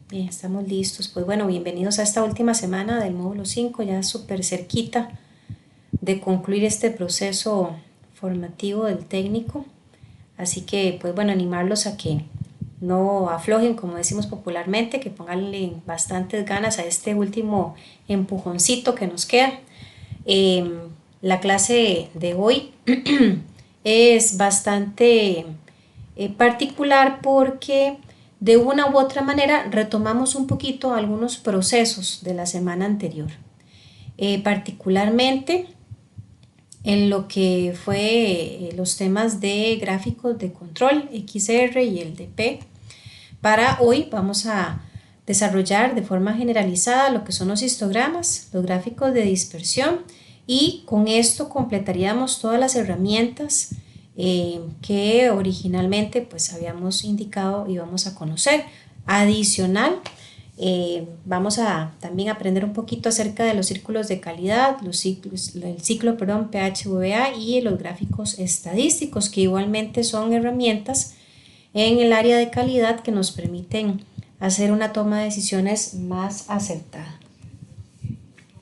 Bien, estamos listos. Pues bueno, bienvenidos a esta última semana del módulo 5, ya súper cerquita de concluir este proceso formativo del técnico. Así que, pues bueno, animarlos a que no aflojen, como decimos popularmente, que ponganle bastantes ganas a este último empujoncito que nos queda. Eh, la clase de hoy es bastante particular porque de una u otra manera retomamos un poquito algunos procesos de la semana anterior. Particularmente en lo que fue los temas de gráficos de control XR y el DP. Para hoy vamos a desarrollar de forma generalizada lo que son los histogramas, los gráficos de dispersión, y con esto completaríamos todas las herramientas que originalmente pues habíamos indicado y vamos a conocer. Adicional, vamos a también aprender un poquito acerca de los círculos de calidad, el ciclo PHVA y los gráficos estadísticos, que igualmente son herramientas en el área de calidad que nos permiten hacer una toma de decisiones más acertada.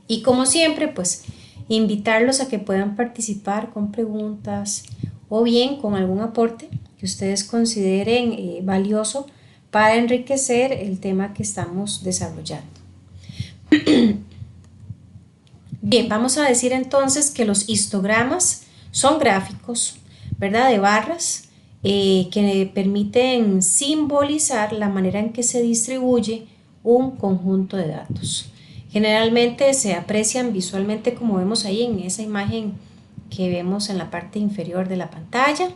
Y como siempre, pues invitarlos a que puedan participar con preguntas o bien con algún aporte que ustedes consideren valioso para enriquecer el tema que estamos desarrollando. Bien, vamos a decir entonces que los histogramas son gráficos, ¿verdad?, de barras que permiten simbolizar la manera en que se distribuye un conjunto de datos. Generalmente se aprecian visualmente, como vemos ahí en esa imagen que vemos en la parte inferior de la pantalla.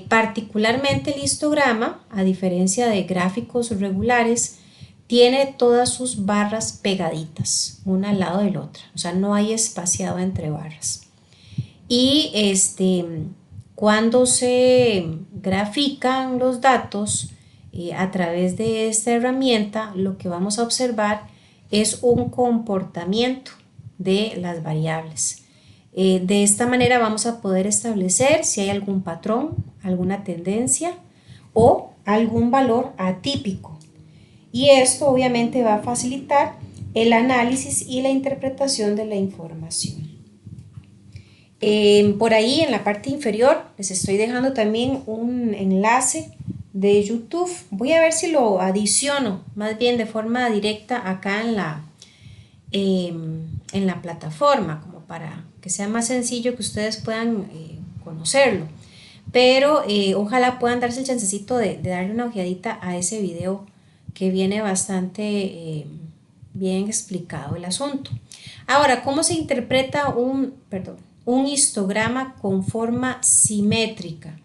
Particularmente el histograma, a diferencia de gráficos regulares, tiene todas sus barras pegaditas, una al lado de la otra, o sea, no hay espaciado entre barras. Y cuando se grafican los datos a través de esta herramienta, lo que vamos a observar es un comportamiento de las variables. De esta manera vamos a poder establecer si hay algún patrón, alguna tendencia o algún valor atípico. Y esto obviamente va a facilitar el análisis y la interpretación de la información. Por ahí en la parte inferior les estoy dejando también un enlace de YouTube. Voy a ver si lo adiciono más bien de forma directa acá en la plataforma, como para que sea más sencillo que ustedes puedan conocerlo. Pero ojalá puedan darse el chancecito de darle una ojeadita a ese video que viene bastante bien explicado el asunto. Ahora, ¿cómo se interpreta un histograma con forma simétrica?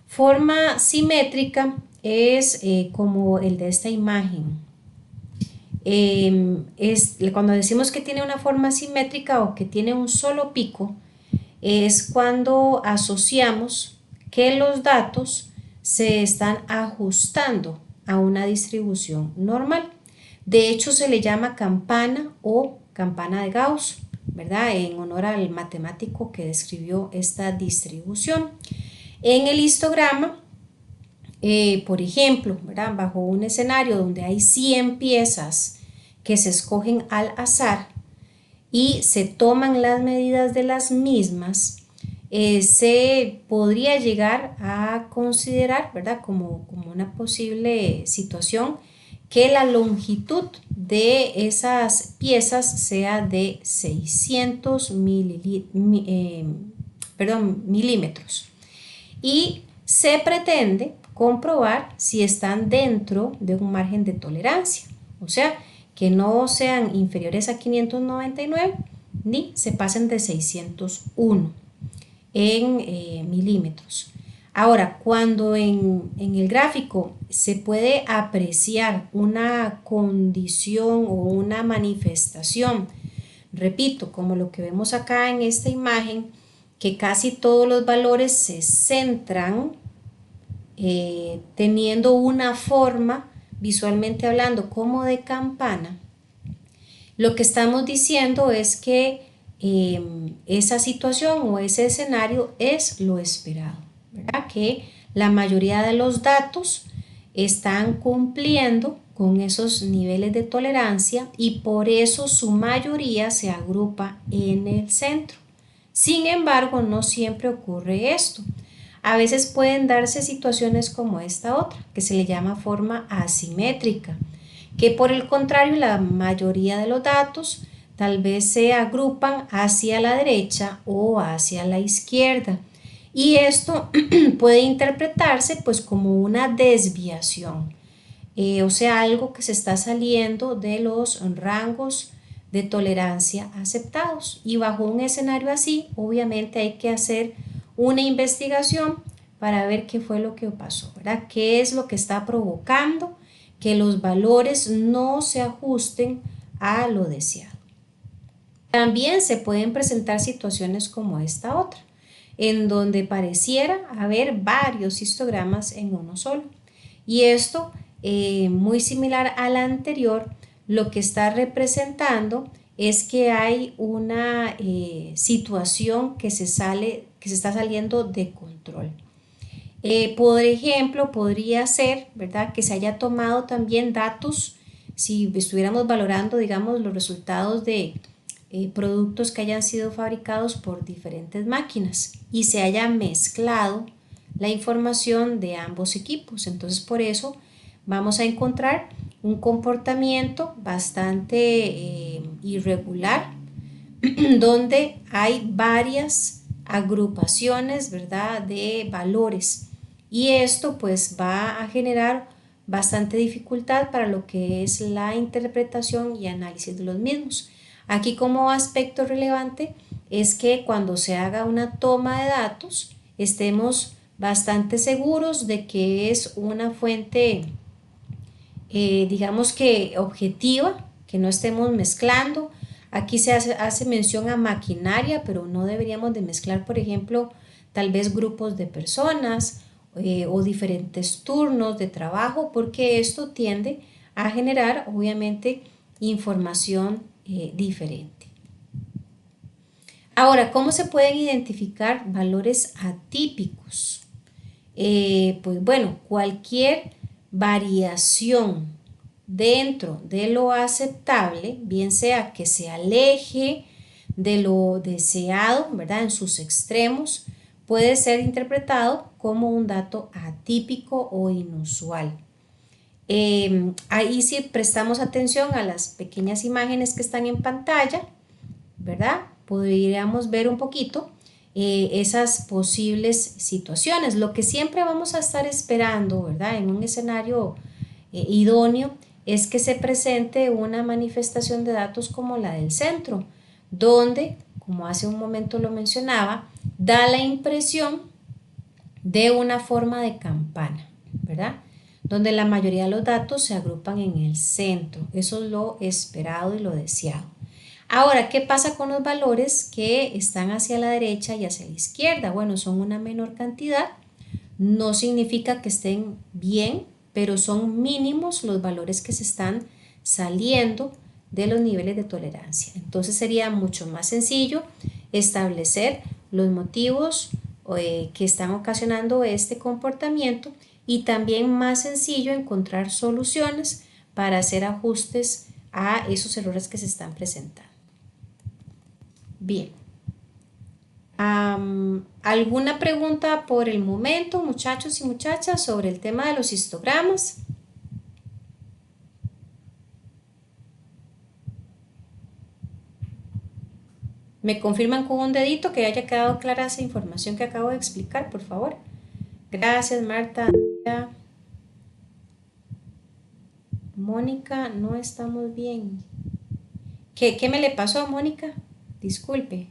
Forma simétrica es como el de esta imagen. Cuando decimos que tiene una forma simétrica o que tiene un solo pico, es cuando asociamos que los datos se están ajustando a una distribución normal. De hecho, se le llama campana o campana de Gauss, ¿verdad?, en honor al matemático que describió esta distribución. En el histograma, por ejemplo, ¿verdad?, bajo un escenario donde hay 100 piezas que se escogen al azar y se toman las medidas de las mismas, se podría llegar a considerar, ¿verdad?, como una posible situación que la longitud de esas piezas sea de 600 milímetros, y se pretende comprobar si están dentro de un margen de tolerancia, o sea, que no sean inferiores a 599 ni se pasen de 601 en milímetros. Ahora, cuando en el gráfico se puede apreciar una condición o una manifestación, repito, como lo que vemos acá en esta imagen, que casi todos los valores se centran teniendo una forma, visualmente hablando, como de campana, lo que estamos diciendo es que esa situación o ese escenario es lo esperado, ¿verdad?, que la mayoría de los datos están cumpliendo con esos niveles de tolerancia y por eso su mayoría se agrupa en el centro. Sin embargo, no siempre ocurre esto. A veces pueden darse situaciones como esta otra, que se le llama forma asimétrica, que por el contrario la mayoría de los datos tal vez se agrupan hacia la derecha o hacia la izquierda. Y esto puede interpretarse pues como una desviación, o sea, algo que se está saliendo de los rangos de tolerancia aceptados. Y bajo un escenario así, obviamente hay que hacer una investigación para ver qué fue lo que pasó, ¿verdad? ¿Qué es lo que está provocando que los valores no se ajusten a lo deseado? También se pueden presentar situaciones como esta otra, en donde pareciera haber varios histogramas en uno solo. Y esto, muy similar al anterior, lo que está representando es que hay una situación que se está saliendo de control. Por ejemplo, podría ser, ¿verdad?, que se haya tomado también datos, si estuviéramos valorando, digamos, los resultados de productos que hayan sido fabricados por diferentes máquinas y se haya mezclado la información de ambos equipos. Entonces, por eso vamos a encontrar un comportamiento bastante irregular donde hay varias agrupaciones, ¿verdad?, de valores, y esto pues va a generar bastante dificultad para lo que es la interpretación y análisis de los mismos. Aquí como aspecto relevante es que cuando se haga una toma de datos estemos bastante seguros de que es una fuente digamos que objetiva, que no estemos mezclando. Aquí se hace mención a maquinaria, pero no deberíamos de mezclar, por ejemplo, tal vez grupos de personas o diferentes turnos de trabajo, porque esto tiende a generar, obviamente, información diferente. Ahora, ¿cómo se pueden identificar valores atípicos? Pues bueno, cualquier variación dentro de lo aceptable, bien sea que se aleje de lo deseado, ¿verdad?, en sus extremos, puede ser interpretado como un dato atípico o inusual. Ahí sí prestamos atención a las pequeñas imágenes que están en pantalla, ¿verdad? Podríamos ver un poquito esas posibles situaciones. Lo que siempre vamos a estar esperando, ¿verdad?, en un escenario idóneo es que se presente una manifestación de datos como la del centro, donde, como hace un momento lo mencionaba, da la impresión de una forma de campana, ¿verdad?, donde la mayoría de los datos se agrupan en el centro. Eso es lo esperado y lo deseado. Ahora, ¿qué pasa con los valores que están hacia la derecha y hacia la izquierda? Bueno, son una menor cantidad, no significa que estén bien, pero son mínimos los valores que se están saliendo de los niveles de tolerancia. Entonces sería mucho más sencillo establecer los motivos que están ocasionando este comportamiento y también más sencillo encontrar soluciones para hacer ajustes a esos errores que se están presentando. Bien. ¿Alguna pregunta por el momento, muchachos y muchachas, sobre el tema de los histogramas? ¿Me confirman con un dedito que haya quedado clara esa información que acabo de explicar, por favor? Gracias, Marta. Andrea. Mónica, no estamos bien. ¿Qué me le pasó a Mónica? Disculpe.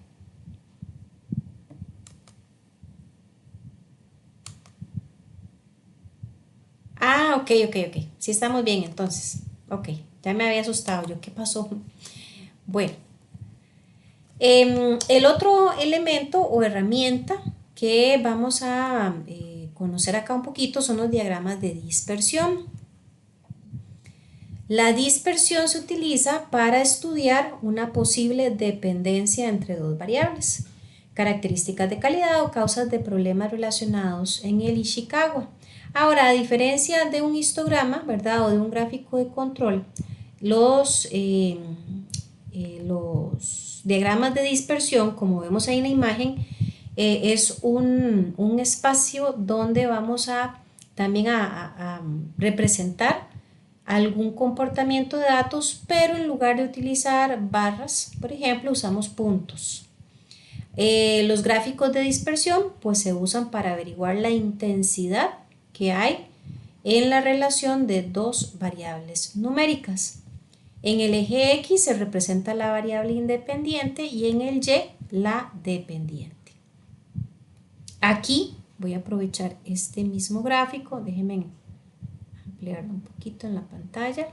Ah, ok. Sí estamos bien entonces. Ok, ya me había asustado yo. ¿Qué pasó? Bueno, el otro elemento o herramienta que vamos a conocer acá un poquito son los diagramas de dispersión. La dispersión se utiliza para estudiar una posible dependencia entre dos variables, características de calidad o causas de problemas relacionados en el Ishikawa. Ahora, a diferencia de un histograma, ¿verdad? O de un gráfico de control, los diagramas de dispersión, como vemos ahí en la imagen, es un espacio donde vamos a también a representar algún comportamiento de datos, pero en lugar de utilizar barras, por ejemplo, usamos puntos. Los gráficos de dispersión pues se usan para averiguar la intensidad que hay en la relación de dos variables numéricas. En el eje X se representa la variable independiente y en el Y la dependiente. Aquí voy a aprovechar este mismo gráfico, déjenme ampliarlo un poquito en la pantalla.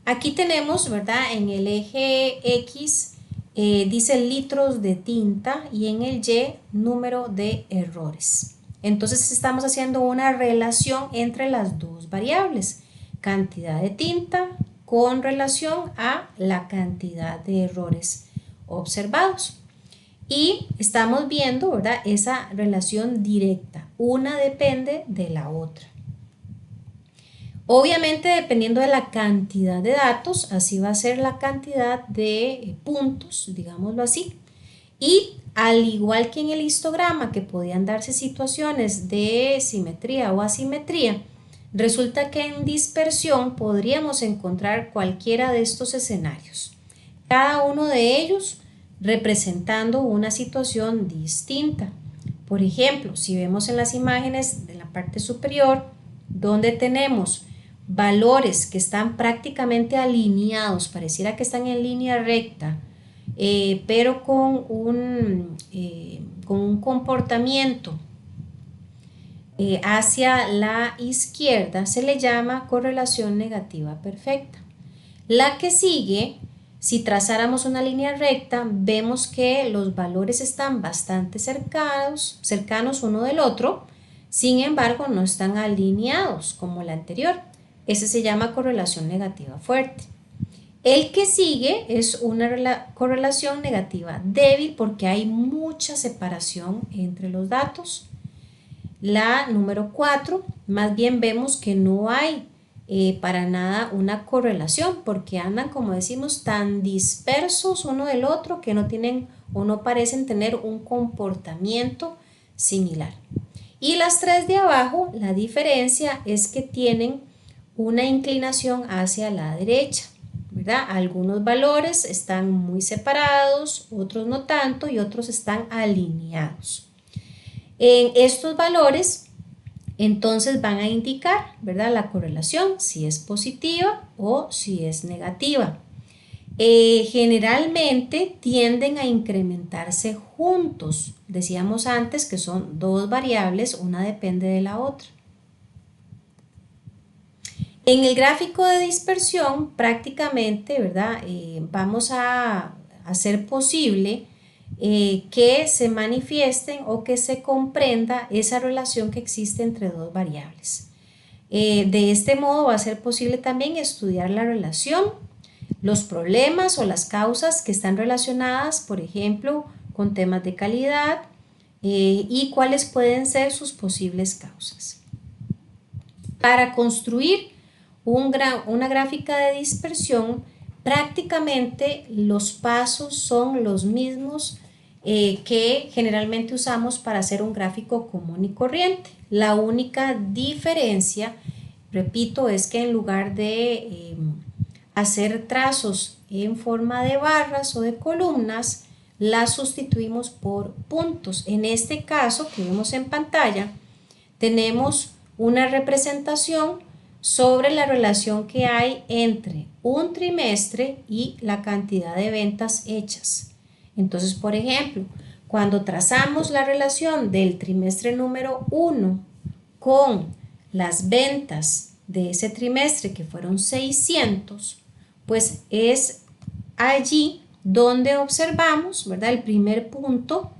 Aquí tenemos, ¿verdad? En el eje X dice litros de tinta y en el Y número de errores. Entonces estamos haciendo una relación entre las dos variables, cantidad de tinta con relación a la cantidad de errores observados. Y estamos viendo, ¿verdad?, esa relación directa. Una depende de la otra. Obviamente, dependiendo de la cantidad de datos, así va a ser la cantidad de puntos, digámoslo así. Y al igual que en el histograma, que podían darse situaciones de simetría o asimetría, resulta que en dispersión podríamos encontrar cualquiera de estos escenarios. Cada uno de ellos representando una situación distinta. Por ejemplo, si vemos en las imágenes de la parte superior, donde tenemos valores que están prácticamente alineados, pareciera que están en línea recta, pero con un comportamiento hacia la izquierda, se le llama correlación negativa perfecta. La que sigue, si trazáramos una línea recta, vemos que los valores están bastante cercanos uno del otro, sin embargo no están alineados como la anterior. Ese se llama correlación negativa fuerte. El que sigue es una correlación negativa débil porque hay mucha separación entre los datos. La número 4, más bien vemos que no hay para nada una correlación porque andan, como decimos, tan dispersos uno del otro que no tienen o no parecen tener un comportamiento similar. Y las 3 de abajo, la diferencia es que tienen una inclinación hacia la derecha, ¿verdad? Algunos valores están muy separados, otros no tanto y otros están alineados. En estos valores entonces van a indicar, ¿verdad?, la correlación, si es positiva o si es negativa. Generalmente tienden a incrementarse juntos. Decíamos antes que son dos variables, una depende de la otra. En el gráfico de dispersión prácticamente, ¿verdad?, vamos a hacer posible que se manifiesten o que se comprenda esa relación que existe entre dos variables. De este modo va a ser posible también estudiar la relación, los problemas o las causas que están relacionadas, por ejemplo, con temas de calidad y cuáles pueden ser sus posibles causas. Para construir una gráfica de dispersión, prácticamente los pasos son los mismos que generalmente usamos para hacer un gráfico común y corriente. La única diferencia, repito, es que en lugar de hacer trazos en forma de barras o de columnas, las sustituimos por puntos. En este caso que vemos en pantalla, tenemos una representación sobre la relación que hay entre un trimestre y la cantidad de ventas hechas. Entonces, por ejemplo, cuando trazamos la relación del trimestre número 1 con las ventas de ese trimestre, que fueron 600, pues es allí donde observamos, ¿verdad?, el primer punto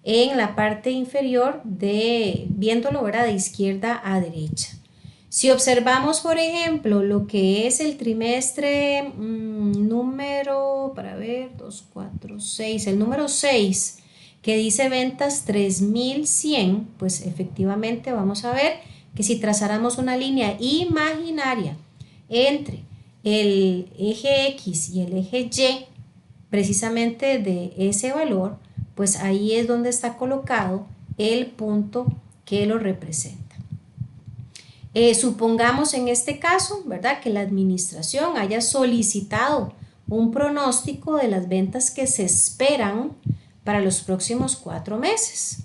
en la parte inferior viéndolo, ¿verdad?, de izquierda a derecha. Si observamos, por ejemplo, lo que es el trimestre número, para ver, 2, 4, 6, el número 6, que dice ventas 3100, pues efectivamente vamos a ver que si trazáramos una línea imaginaria entre el eje X y el eje Y, precisamente de ese valor, pues ahí es donde está colocado el punto que lo representa. Supongamos en este caso, ¿verdad?, que la administración haya solicitado un pronóstico de las ventas que se esperan para los próximos 4 meses.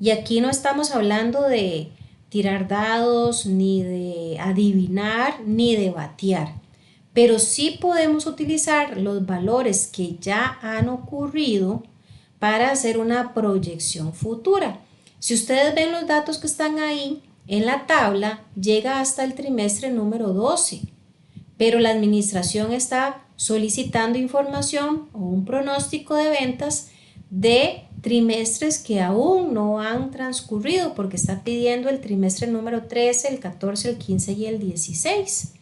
Y aquí no estamos hablando de tirar dados, ni de adivinar, ni de batear, pero sí podemos utilizar los valores que ya han ocurrido para hacer una proyección futura. Si ustedes ven los datos que están ahí en la tabla, llega hasta el trimestre número 12, pero la administración está solicitando información o un pronóstico de ventas de trimestres que aún no han transcurrido, porque está pidiendo el trimestre número 13, el 14, el 15 y el 16.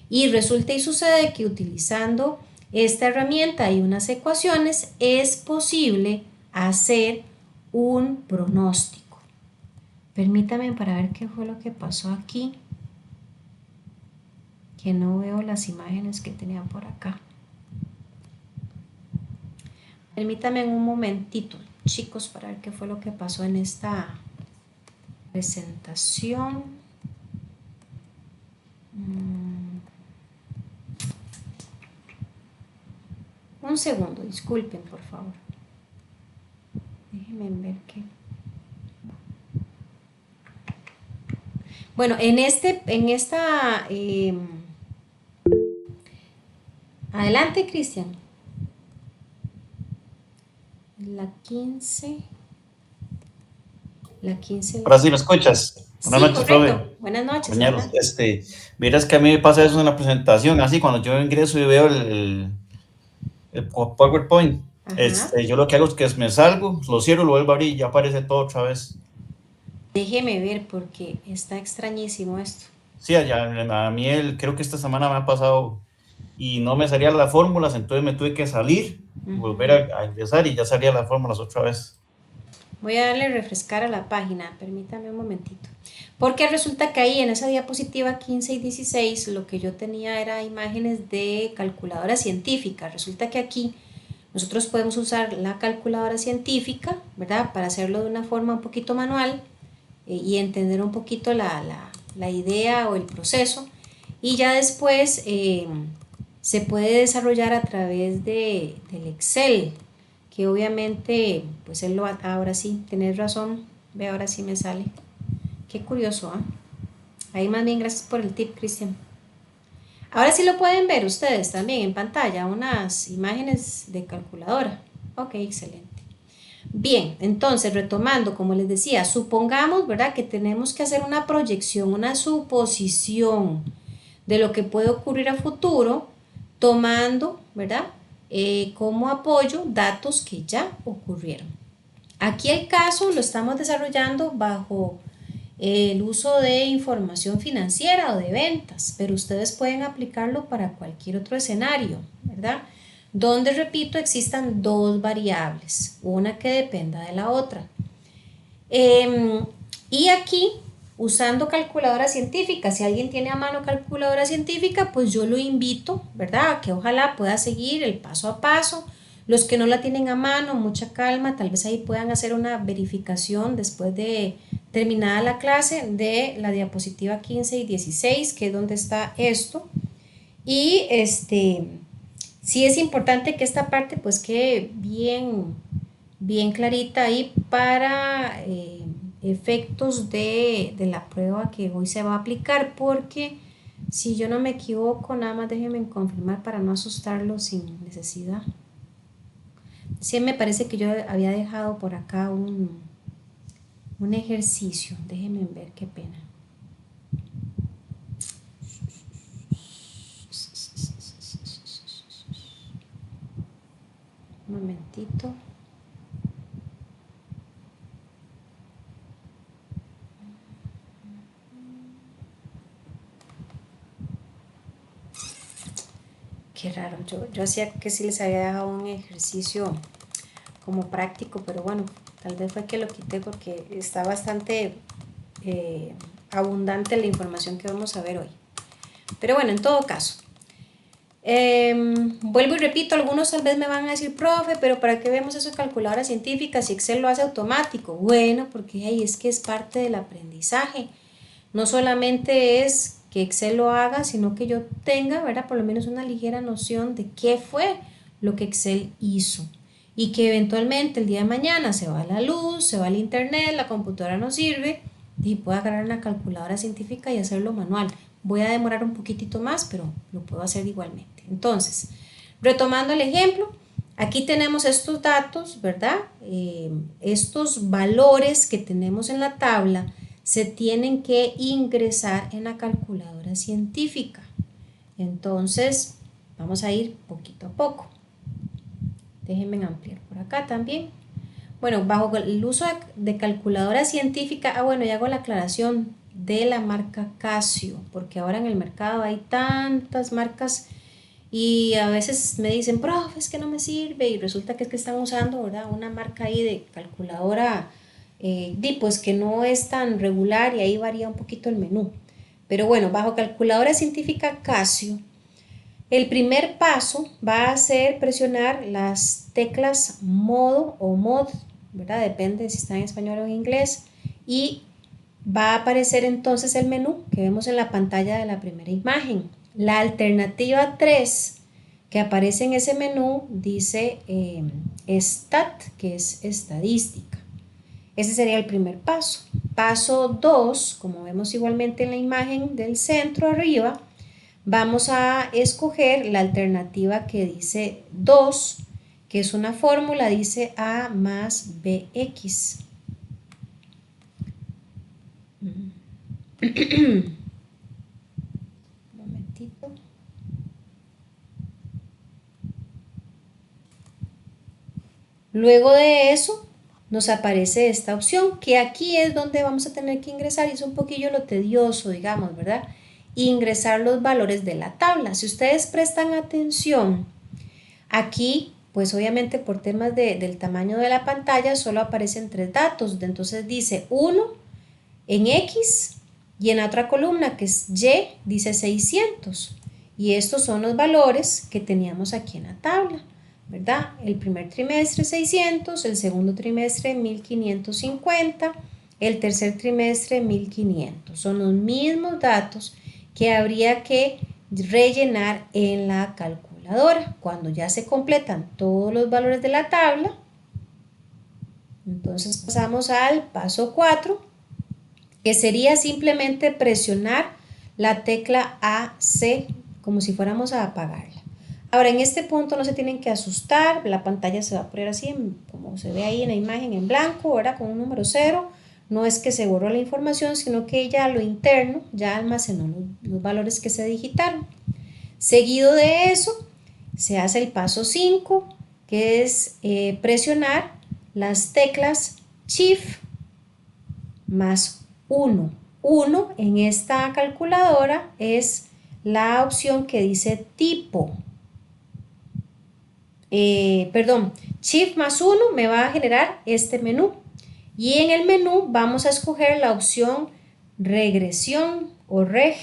Y resulta y sucede que utilizando esta herramienta y unas ecuaciones es posible hacer un pronóstico. Permítame para ver qué fue lo que pasó aquí, que no veo las imágenes que tenía por acá. Permítame un momentito, chicos, para ver qué fue lo que pasó en esta presentación. Un segundo, disculpen, por favor. Déjenme ver qué. Bueno, adelante, Cristian. La 15. Ahora sí me escuchas. Buenas Sí, noches, correcto. profe. Buenas noches, Compañeros, adelante. miras que a mí me pasa eso en la presentación, así cuando yo ingreso y veo el PowerPoint, Ajá. yo lo que hago es que me salgo, lo cierro, lo vuelvo a abrir y ya aparece todo otra vez. Déjeme ver porque está extrañísimo esto. Sí, a mí creo que esta semana me ha pasado y no me salían las fórmulas, entonces me tuve que salir, volver Ujú. a ingresar y ya salían las fórmulas otra vez. Voy a darle refrescar a la página, permítame un momentito. Porque resulta que ahí en esa diapositiva 15 y 16 lo que yo tenía era imágenes de calculadora científica. Resulta que aquí nosotros podemos usar la calculadora científica, ¿verdad? Para hacerlo de una forma un poquito manual y entender un poquito la idea o el proceso. Y ya después se puede desarrollar a través del Excel, que obviamente, pues él ahora sí, tenés razón, ve, ahora sí me sale. Qué curioso, ¿ah? Ahí más bien gracias por el tip, Cristian. Ahora sí lo pueden ver ustedes también en pantalla, unas imágenes de calculadora. Ok, excelente. Bien, entonces retomando, como les decía, supongamos, ¿verdad?, que tenemos que hacer una proyección, una suposición de lo que puede ocurrir a futuro, tomando, ¿verdad?, como apoyo datos que ya ocurrieron. Aquí el caso lo estamos desarrollando bajo el uso de información financiera o de ventas, pero ustedes pueden aplicarlo para cualquier otro escenario, ¿verdad? Donde, repito, existan dos variables, una que dependa de la otra. Y aquí, usando calculadora científica, si alguien tiene a mano calculadora científica, pues yo lo invito, ¿verdad?, que ojalá pueda seguir el paso a paso. Los que no la tienen a mano, mucha calma, tal vez ahí puedan hacer una verificación después de terminada la clase de la diapositiva 15 y 16, que es donde está esto. Y sí es importante que esta parte pues quede bien clarita ahí para efectos de la prueba que hoy se va a aplicar, porque si yo no me equivoco, nada más déjenme confirmar para no asustarlo sin necesidad. Sí, me parece que yo había dejado por acá un ejercicio. Déjenme ver, qué pena. Un momentito. Qué raro, yo hacía que sí les había dejado un ejercicio como práctico, pero bueno, tal vez fue que lo quité porque está bastante abundante la información que vamos a ver hoy. Pero bueno, en todo caso, vuelvo y repito, algunos tal vez me van a decir, profe, pero ¿para qué vemos eso en calculadora científica si Excel lo hace automático? Bueno, porque ahí es que es parte del aprendizaje. No solamente es que Excel lo haga, sino que yo tenga, ¿verdad? Por lo menos una ligera noción de qué fue lo que Excel hizo. Y que eventualmente el día de mañana se va la luz, se va el internet, la computadora no sirve, y puedo agarrar una calculadora científica y hacerlo manual. Voy a demorar un poquitito más, pero lo puedo hacer igualmente. Entonces, retomando el ejemplo, aquí tenemos estos datos, ¿verdad? Estos valores que tenemos en la tabla se tienen que ingresar en la calculadora científica. Entonces, vamos a ir poquito a poco. Déjenme ampliar por acá también. Bueno, bajo el uso de calculadora científica, bueno, ya hago la aclaración de la marca Casio, porque ahora en el mercado hay tantas marcas y a veces me dicen, profe, es que no me sirve, y resulta que es que están usando, ¿verdad?, una marca ahí de calculadora, pues que no es tan regular y ahí varía un poquito el menú. Pero bueno, bajo calculadora científica Casio, el primer paso va a ser presionar las teclas modo o mod, ¿verdad? Depende si está en español o en inglés, y va a aparecer entonces el menú que vemos en la pantalla de la primera imagen. La alternativa 3 que aparece en ese menú dice Stat, que es estadística. Ese sería el primer paso. Paso 2, como vemos igualmente en la imagen del centro arriba, vamos a escoger la alternativa que dice 2, que es una fórmula, dice A más BX. Un momentito. Luego de eso nos aparece esta opción, que aquí es donde vamos a tener que ingresar, y es un poquillo lo tedioso, digamos, ¿verdad? Ingresar los valores de la tabla. Si ustedes prestan atención, aquí, pues obviamente por temas del tamaño de la pantalla, solo aparecen 3 datos. Entonces dice 1 en X y en la otra columna, que es Y, dice 600. Y estos son los valores que teníamos aquí en la tabla, ¿verdad? El primer trimestre 600, el segundo trimestre 1550, el tercer trimestre 1500. Son los mismos datos que habría que rellenar en la calculadora. Cuando ya se completan todos los valores de la tabla, entonces pasamos al paso 4, que sería simplemente presionar la tecla AC como si fuéramos a apagarla. Ahora, en este punto no se tienen que asustar, la pantalla se va a poner así, como se ve ahí en la imagen, en blanco, ¿verdad?, con un número 0. No es que se borró la información, sino que ya lo interno ya almacenó los valores que se digitaron. Seguido de eso, se hace el paso 5, que es presionar las teclas Shift más 1. 1 en esta calculadora es la opción que dice tipo. Shift más 1 me va a generar este menú. Y en el menú vamos a escoger la opción regresión o reg,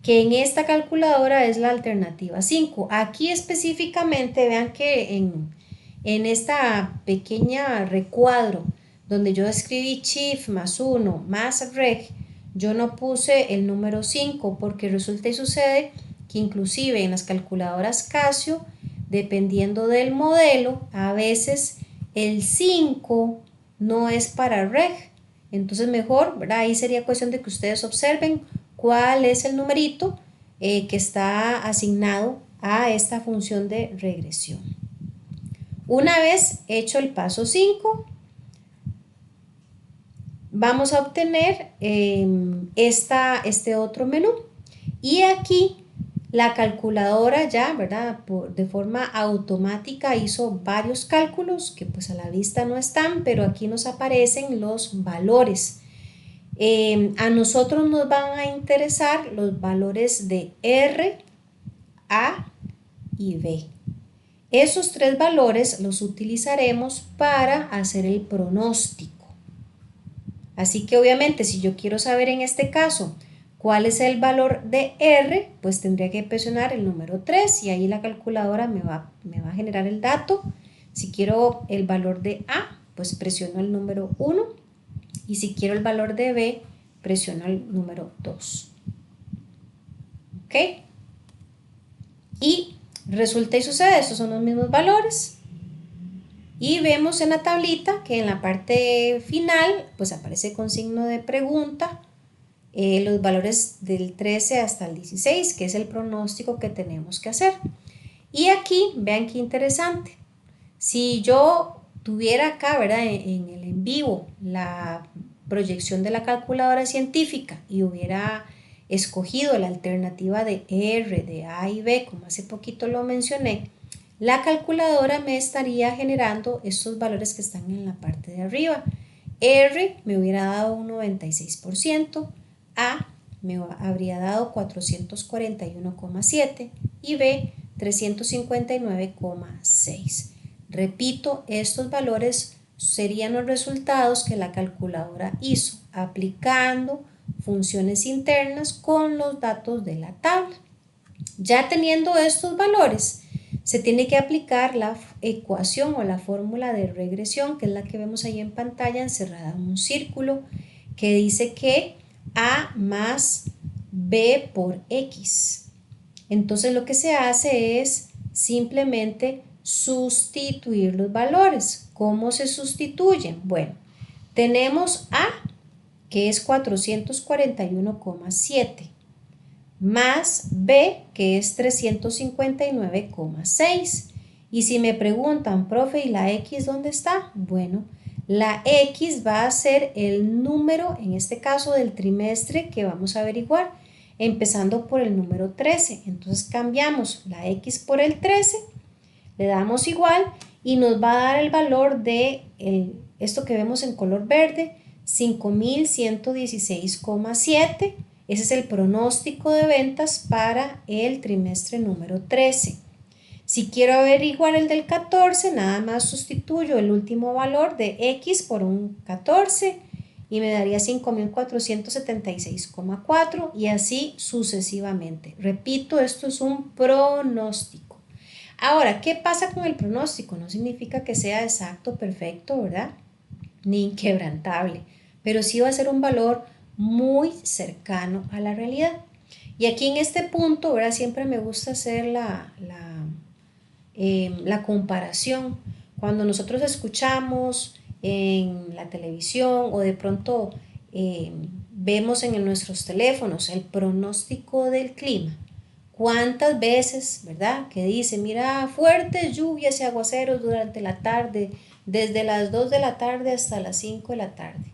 que en esta calculadora es la alternativa 5. Aquí específicamente vean que en esta pequeña recuadro donde yo escribí Shift más 1 más reg, yo no puse el número 5 porque resulta y sucede que inclusive en las calculadoras Casio, dependiendo del modelo, a veces el 5 no es para reg. Entonces mejor, ¿verdad?, ahí sería cuestión de que ustedes observen cuál es el numerito que está asignado a esta función de regresión. Una vez hecho el paso 5, vamos a obtener este otro menú, y aquí la calculadora ya, ¿verdad?, de forma automática hizo varios cálculos que pues a la vista no están, pero aquí nos aparecen los valores. A nosotros nos van a interesar los valores de R, A y B. Esos 3 valores los utilizaremos para hacer el pronóstico. Así que obviamente si yo quiero saber en este caso cuál es el valor de R, pues tendría que presionar el número 3 y ahí la calculadora me va a generar el dato. Si quiero el valor de A, pues presiono el número 1 y si quiero el valor de B, presiono el número 2. ¿Ok? Y resulta y sucede, estos son los mismos valores. Y vemos en la tablita que en la parte final, pues aparece con signo de pregunta los valores del 13 hasta el 16, que es el pronóstico que tenemos que hacer. Y aquí, vean qué interesante. Si yo tuviera acá, ¿verdad? En el en vivo, la proyección de la calculadora científica y hubiera escogido la alternativa de R, de A y B, como hace poquito lo mencioné, la calculadora me estaría generando estos valores que están en la parte de arriba. R me hubiera dado un 96%, A me habría dado 441,7 y B 359,6. Repito, estos valores serían los resultados que la calculadora hizo aplicando funciones internas con los datos de la tabla. Ya teniendo estos valores, se tiene que aplicar la ecuación o la fórmula de regresión, que es la que vemos ahí en pantalla encerrada en un círculo, que dice que A más B por X. Entonces lo que se hace es simplemente sustituir los valores. ¿Cómo se sustituyen? Bueno, tenemos A, que es 441,7, más B, que es 359,6. Y si me preguntan, profe, ¿y la X dónde está? Bueno, la X va a ser el número, en este caso del trimestre, que vamos a averiguar, empezando por el número 13. Entonces cambiamos la X por el 13, le damos igual y nos va a dar el valor de esto que vemos en color verde, 5.116,7. Ese es el pronóstico de ventas para el trimestre número 13. Si quiero averiguar el del 14, nada más sustituyo el último valor de X por un 14 y me daría 5.476,4 y así sucesivamente. Repito, esto es un pronóstico. Ahora, ¿qué pasa con el pronóstico? No significa que sea exacto, perfecto, ¿verdad? Ni inquebrantable, pero sí va a ser un valor muy cercano a la realidad. Y aquí en este punto, ¿verdad? Siempre me gusta hacer la comparación. Cuando nosotros escuchamos en la televisión o de pronto vemos en nuestros teléfonos el pronóstico del clima, ¿cuántas veces, verdad? Que dice, mira, fuertes lluvias y aguaceros durante la tarde, desde las 2 de la tarde hasta las 5 de la tarde.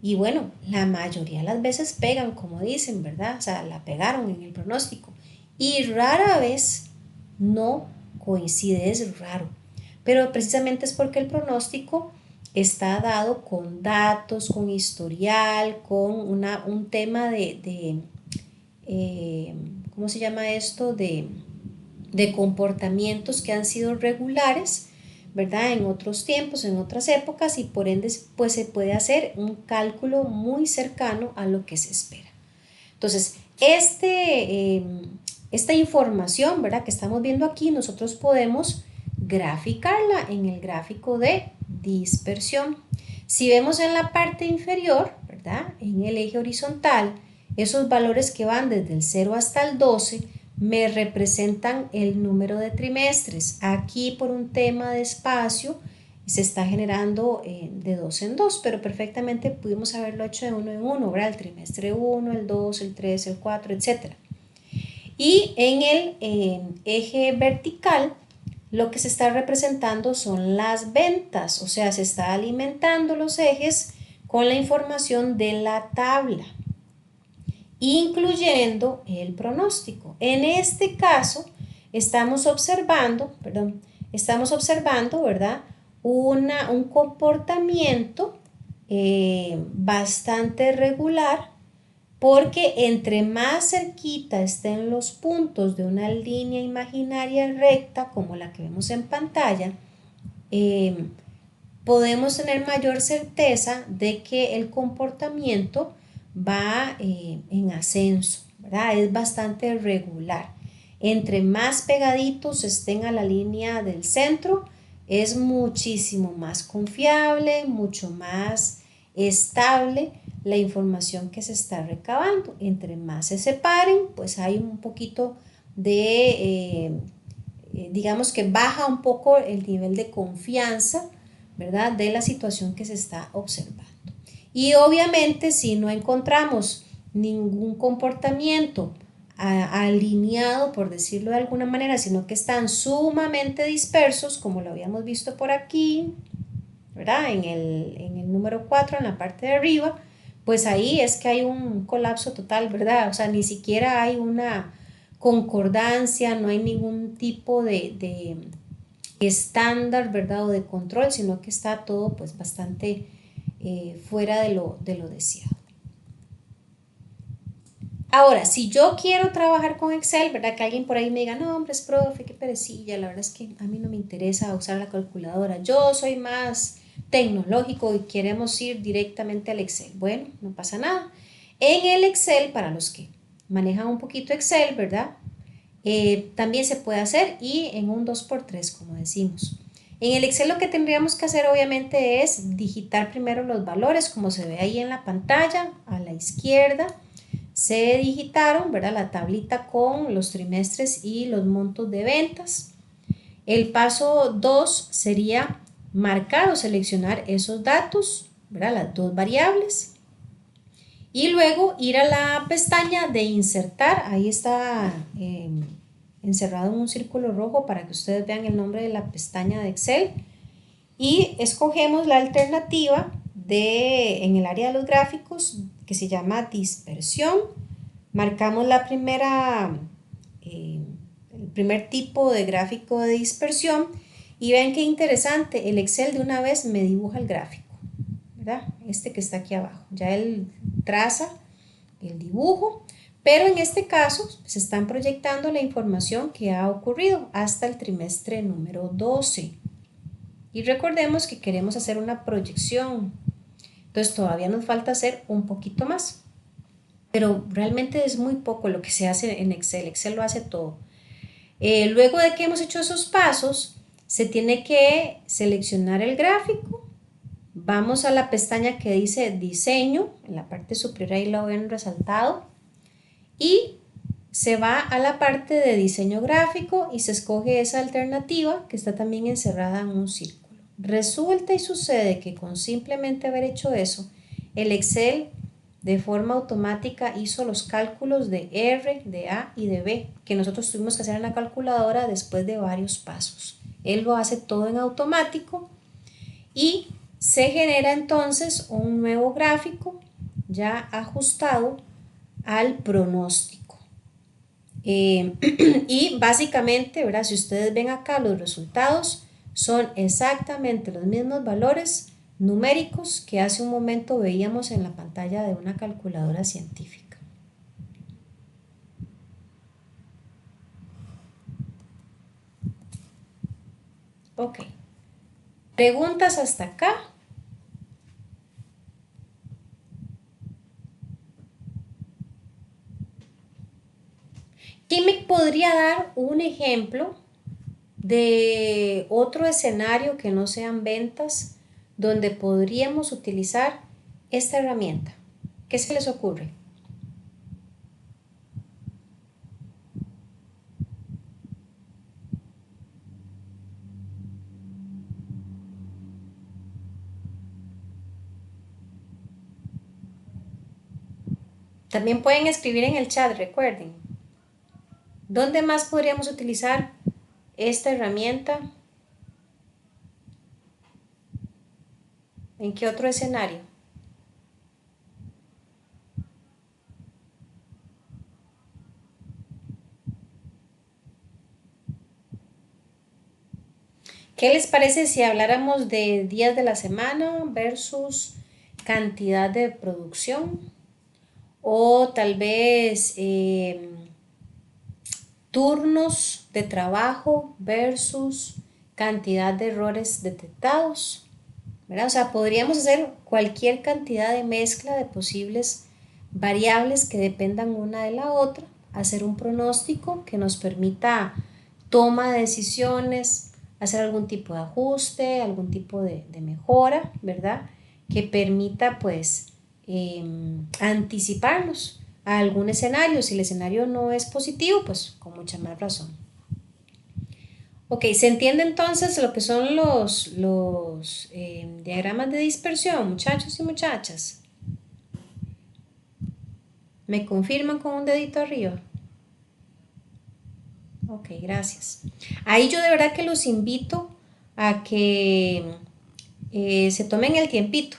Y bueno, la mayoría de las veces pegan, como dicen, ¿verdad? O sea, la pegaron en el pronóstico. Y rara vez no coincide, es raro. Pero precisamente es porque el pronóstico está dado con datos, con historial, con un tema ¿cómo se llama esto? De comportamientos que han sido regulares, ¿verdad? En otros tiempos, en otras épocas y por ende pues se puede hacer un cálculo muy cercano a lo que se espera. Entonces, esta información, ¿verdad? Que estamos viendo aquí, nosotros podemos graficarla en el gráfico de dispersión. Si vemos en la parte inferior, ¿verdad? En el eje horizontal, esos valores que van desde el 0 hasta el 12 me representan el número de trimestres. Aquí por un tema de espacio se está generando de 2 en 2, pero perfectamente pudimos haberlo hecho de 1 en 1, ¿verdad? El trimestre 1, el 2, el 3, el 4, etc. Y en el eje vertical lo que se está representando son las ventas, o sea, se está alimentando los ejes con la información de la tabla, incluyendo el pronóstico. En este caso, estamos observando, ¿verdad? Un comportamiento bastante regular, porque entre más cerquita estén los puntos de una línea imaginaria recta, como la que vemos en pantalla, podemos tener mayor certeza de que el comportamiento va en ascenso, ¿verdad? Es bastante regular. Entre más pegaditos estén a la línea del centro, es muchísimo más confiable, mucho más estable la información que se está recabando. Entre más se separen, pues hay un poquito de, digamos que baja un poco el nivel de confianza, ¿verdad? De la situación que se está observando. Y obviamente si no encontramos ningún comportamiento alineado, por decirlo de alguna manera, sino que están sumamente dispersos, como lo habíamos visto por aquí, ¿verdad? En el número 4, en la parte de arriba, pues ahí es que hay un colapso total, ¿verdad? O sea, ni siquiera hay una concordancia, no hay ningún tipo de estándar, ¿verdad? O de control, sino que está todo pues bastante fuera de lo deseado. Ahora, si yo quiero trabajar con Excel, ¿verdad? Que alguien por ahí me diga, no, hombre, es profe, qué perecilla, la verdad es que a mí no me interesa usar la calculadora, yo soy más tecnológico y queremos ir directamente al Excel. Bueno, no pasa nada. En el Excel, para los que manejan un poquito Excel, ¿verdad? También se puede hacer y en un 2x3, como decimos. En el Excel lo que tendríamos que hacer obviamente es digitar primero los valores, como se ve ahí en la pantalla, a la izquierda. Se digitaron, ¿verdad? La tablita con los trimestres y los montos de ventas. El paso 2 sería marcar o seleccionar esos datos, ¿verdad? Las dos variables. Y luego ir a la pestaña de insertar, ahí está encerrado en un círculo rojo para que ustedes vean el nombre de la pestaña de Excel. Y escogemos la alternativa en el área de los gráficos que se llama dispersión. Marcamos el primer tipo de gráfico de dispersión y vean qué interesante, el Excel de una vez me dibuja el gráfico, ¿verdad? Este que está aquí abajo, ya él traza el dibujo, pero en este caso se están proyectando la información que ha ocurrido hasta el trimestre número 12. Y recordemos que queremos hacer una proyección, entonces todavía nos falta hacer un poquito más. Pero realmente es muy poco lo que se hace en Excel. Excel lo hace todo. Luego de que hemos hecho esos pasos, se tiene que seleccionar el gráfico. Vamos a la pestaña que dice diseño, en la parte superior ahí lo ven resaltado. Y se va a la parte de diseño gráfico y se escoge esa alternativa que está también encerrada en un círculo. Resulta y sucede que con simplemente haber hecho eso, el Excel de forma automática hizo los cálculos de R, de A y de B que nosotros tuvimos que hacer en la calculadora después de varios pasos. Él lo hace todo en automático y se genera entonces un nuevo gráfico ya ajustado al pronóstico. Y básicamente, ¿verdad? Si ustedes ven acá los resultados son exactamente los mismos valores numéricos que hace un momento veíamos en la pantalla de una calculadora científica. Ok. ¿Preguntas hasta acá? ¿Quién me podría dar un ejemplo de otro escenario que no sean ventas donde podríamos utilizar esta herramienta? ¿Qué se les ocurre? También pueden escribir en el chat, recuerden. ¿Dónde más podríamos utilizar esta herramienta? ¿En qué otro escenario? ¿Qué les parece si habláramos de días de la semana versus cantidad de producción? O tal vez turnos de trabajo versus cantidad de errores detectados. ¿verdad? O sea, podríamos hacer cualquier cantidad de mezcla de posibles variables que dependan una de la otra, hacer un pronóstico que nos permita toma de decisiones, hacer algún tipo de ajuste, algún tipo de mejora, ¿verdad? Que permita pues anticiparnos a algún escenario. Si el escenario no es positivo, pues con mucha más razón. Ok, se entiende entonces lo que son los diagramas de dispersión, muchachos y muchachas. ¿Me confirman con un dedito arriba? Ok, gracias. Ahí yo de verdad que los invito a que se tomen el tiempito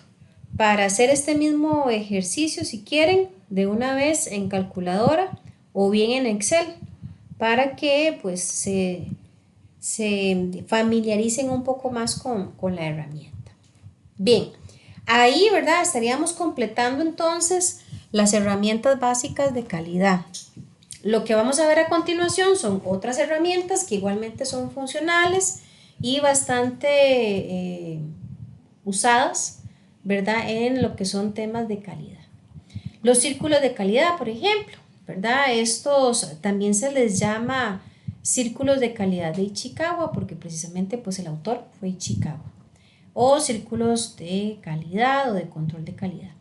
para hacer este mismo ejercicio si quieren de una vez en calculadora o bien en Excel para que pues se familiaricen un poco más con la herramienta. Bien, ahí, ¿verdad? Estaríamos completando entonces las herramientas básicas de calidad. Lo que vamos a ver a continuación son otras herramientas que igualmente son funcionales y bastante usadas, ¿verdad? En lo que son temas de calidad. Los círculos de calidad, por ejemplo, ¿verdad? Estos también se les llama círculos de calidad de Ichikawa porque precisamente pues el autor fue Ichikawa. O círculos de calidad o de control de calidad.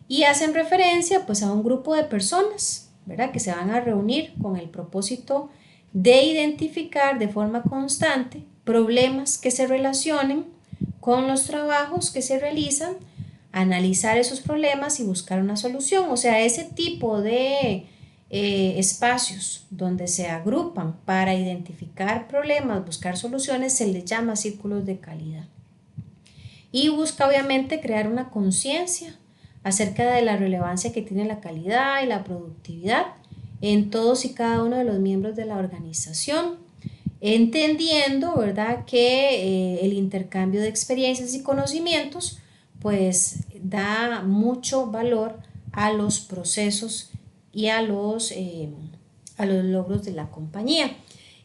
Y hacen referencia pues a un grupo de personas, ¿verdad? Que se van a reunir con el propósito de identificar de forma constante problemas que se relacionen con los trabajos que se realizan, analizar esos problemas y buscar una solución. O sea, ese tipo de espacios donde se agrupan para identificar problemas, buscar soluciones, se les llama círculos de calidad. Y busca obviamente crear una conciencia acerca de la relevancia que tiene la calidad y la productividad en todos y cada uno de los miembros de la organización, entendiendo, ¿verdad?, que el intercambio de experiencias y conocimientos pues da mucho valor a los procesos y a los logros de la compañía.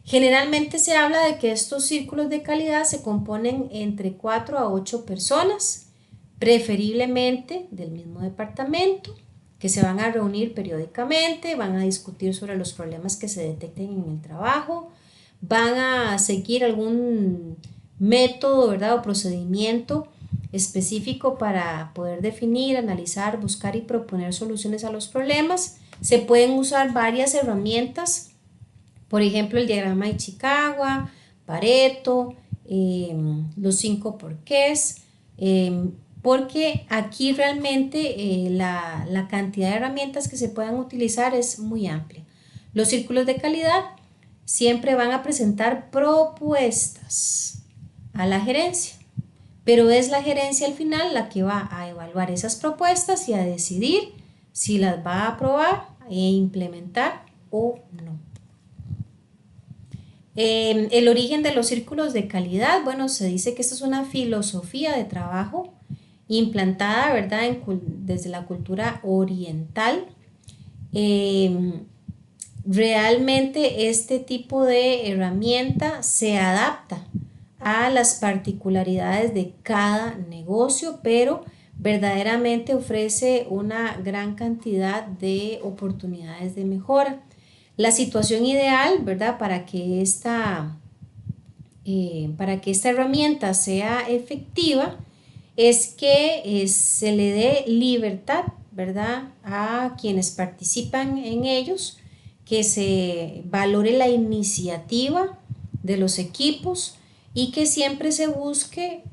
Generalmente se habla de que estos círculos de calidad se componen entre 4 a 8 personas, preferiblemente del mismo departamento, que se van a reunir periódicamente, van a discutir sobre los problemas que se detecten en el trabajo, van a seguir algún método, ¿verdad?, o procedimiento específico para poder definir, analizar, buscar y proponer soluciones a los problemas. Se pueden usar varias herramientas, por ejemplo el diagrama de Ichikawa, Pareto, los 5 porqués, porque aquí realmente la cantidad de herramientas que se puedan utilizar es muy amplia. Los círculos de calidad siempre van a presentar propuestas a la gerencia, pero es la gerencia al final la que va a evaluar esas propuestas y a decidir si las va a aprobar e implementar o no. El origen de los círculos de calidad, bueno, se dice que esta es una filosofía de trabajo implantada, ¿verdad?, desde la cultura oriental. Realmente este tipo de herramienta se adapta a las particularidades de cada negocio, pero verdaderamente ofrece una gran cantidad de oportunidades de mejora. La situación ideal, ¿verdad?, para que esta herramienta sea efectiva es que se le dé libertad, ¿verdad?, a quienes participan en ellos, que se valore la iniciativa de los equipos y que siempre se busque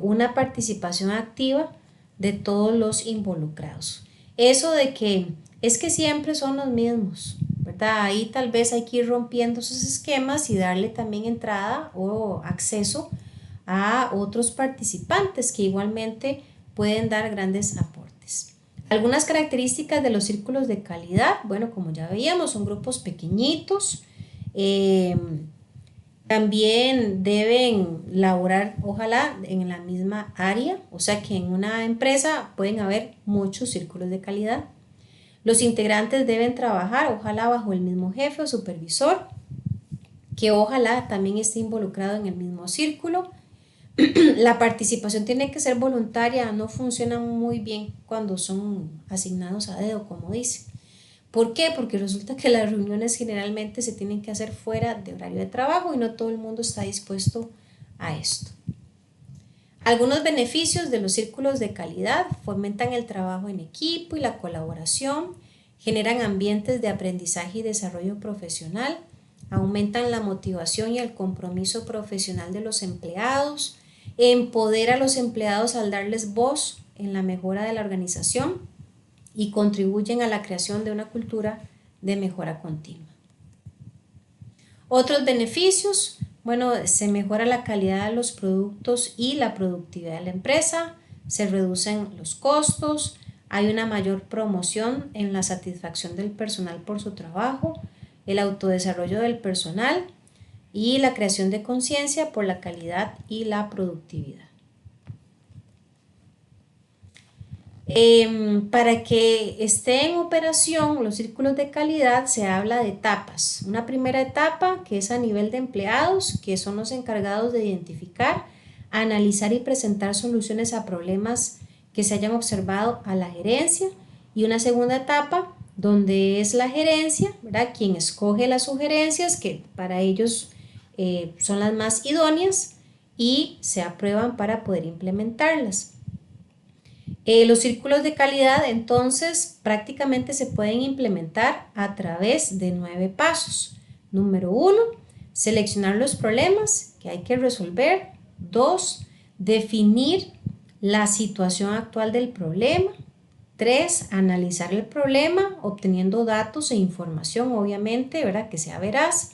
una participación activa de todos los involucrados. Eso de que es que siempre son los mismos, ¿verdad? Ahí tal vez hay que ir rompiendo esos esquemas y darle también entrada o acceso a otros participantes que igualmente pueden dar grandes aportes. Algunas características de los círculos de calidad, bueno, como ya veíamos, son grupos pequeñitos, también deben laborar, ojalá, en la misma área, o sea que en una empresa pueden haber muchos círculos de calidad. Los integrantes deben trabajar, ojalá, bajo el mismo jefe o supervisor, que ojalá también esté involucrado en el mismo círculo. La participación tiene que ser voluntaria, no funciona muy bien cuando son asignados a dedo, como dice. ¿Por qué? Porque resulta que las reuniones generalmente se tienen que hacer fuera de horario de trabajo y no todo el mundo está dispuesto a esto. Algunos beneficios de los círculos de calidad: fomentan el trabajo en equipo y la colaboración, generan ambientes de aprendizaje y desarrollo profesional, aumentan la motivación y el compromiso profesional de los empleados, empodera a los empleados al darles voz en la mejora de la organización y contribuyen a la creación de una cultura de mejora continua. Otros beneficios: bueno, se mejora la calidad de los productos y la productividad de la empresa, se reducen los costos, hay una mayor promoción en la satisfacción del personal por su trabajo, el autodesarrollo del personal y la creación de conciencia por la calidad y la productividad. Para que esté en operación los círculos de calidad se habla de etapas. Una primera etapa que es a nivel de empleados, que son los encargados de identificar, analizar y presentar soluciones a problemas que se hayan observado a la gerencia, y una segunda etapa donde es la gerencia, ¿verdad?, quien escoge las sugerencias que para ellos son las más idóneas y se aprueban para poder implementarlas. Los círculos de calidad entonces prácticamente se pueden implementar a través de 9 pasos. Número 1, seleccionar los problemas que hay que resolver. 2, definir la situación actual del problema. 3, analizar el problema obteniendo datos e información, obviamente, ¿verdad?, que sea veraz.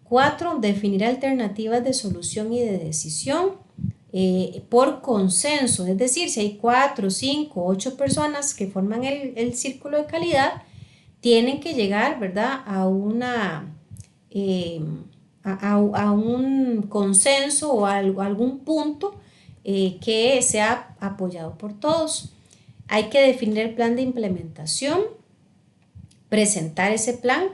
4, definir alternativas de solución y de decisión. Por consenso, es decir, si hay 4, 5, 8 personas que forman el círculo de calidad, tienen que llegar, ¿verdad?, a un consenso o a algún punto que sea apoyado por todos. Hay que definir el plan de implementación, presentar ese plan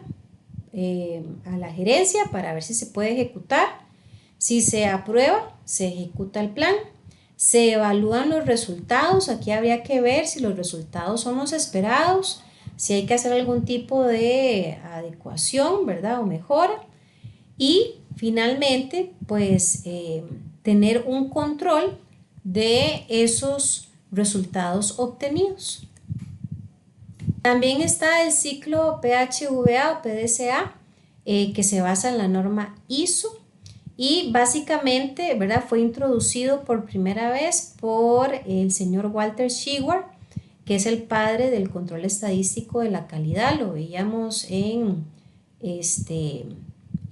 a la gerencia para ver si se puede ejecutar. Si se aprueba, se ejecuta el plan, se evalúan los resultados. Aquí habría que ver si los resultados son los esperados, si hay que hacer algún tipo de adecuación, ¿verdad?, o mejora. Y finalmente, pues tener un control de esos resultados obtenidos. También está el ciclo PHVA o PDCA, que se basa en la norma ISO. Y básicamente, ¿verdad?, fue introducido por primera vez por el señor Walter Shewhart, que es el padre del control estadístico de la calidad. Lo veíamos en